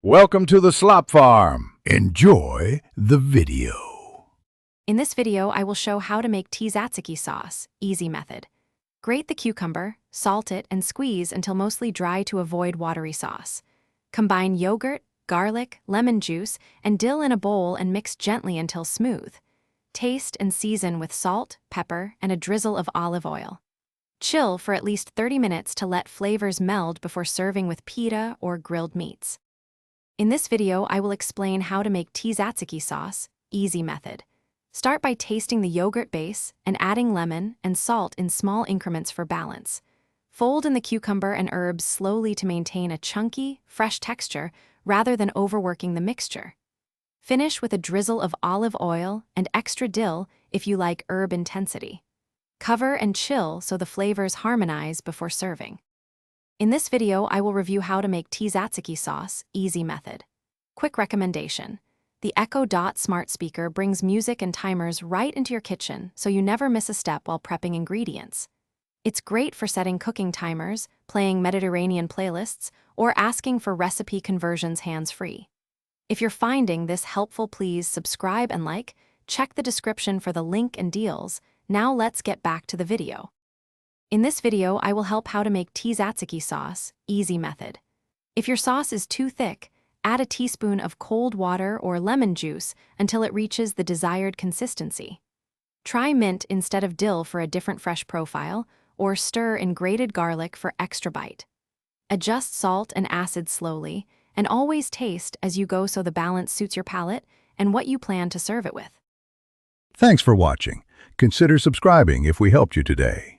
Welcome to the Slop Farm. Enjoy the video. In this video, I will show how to make Tzatziki sauce, easy method. Grate the cucumber, salt it, and squeeze until mostly dry to avoid watery sauce. Combine yogurt, garlic, lemon juice, and dill in a bowl and mix gently until smooth. Taste and season with salt, pepper, and a drizzle of olive oil. Chill for at least 30 minutes to let flavors meld before serving with pita or grilled meats. In this video, I will explain how to make Tzatziki sauce, easy method. Start by tasting the yogurt base and adding lemon and salt in small increments for balance. Fold in the cucumber and herbs slowly to maintain a chunky, fresh texture rather than overworking the mixture. Finish with a drizzle of olive oil and extra dill if you like herb intensity. Cover and chill so the flavors harmonize before serving. In this video, I will review how to make Tzatziki sauce, easy method. Quick recommendation. The Echo Dot smart speaker brings music and timers right into your kitchen so you never miss a step while prepping ingredients. It's great for setting cooking timers, playing Mediterranean playlists, or asking for recipe conversions hands-free. If you're finding this helpful, please subscribe and like. Check the description for the link and deals. Now let's get back to the video. In this video, I will help how to make Tzatziki sauce, easy method. If your sauce is too thick, add a teaspoon of cold water or lemon juice until it reaches the desired consistency. Try mint instead of dill for a different fresh profile, or stir in grated garlic for extra bite. Adjust salt and acid slowly, and always taste as you go so the balance suits your palate and what you plan to serve it with. Thanks for watching. Consider subscribing if we helped you today.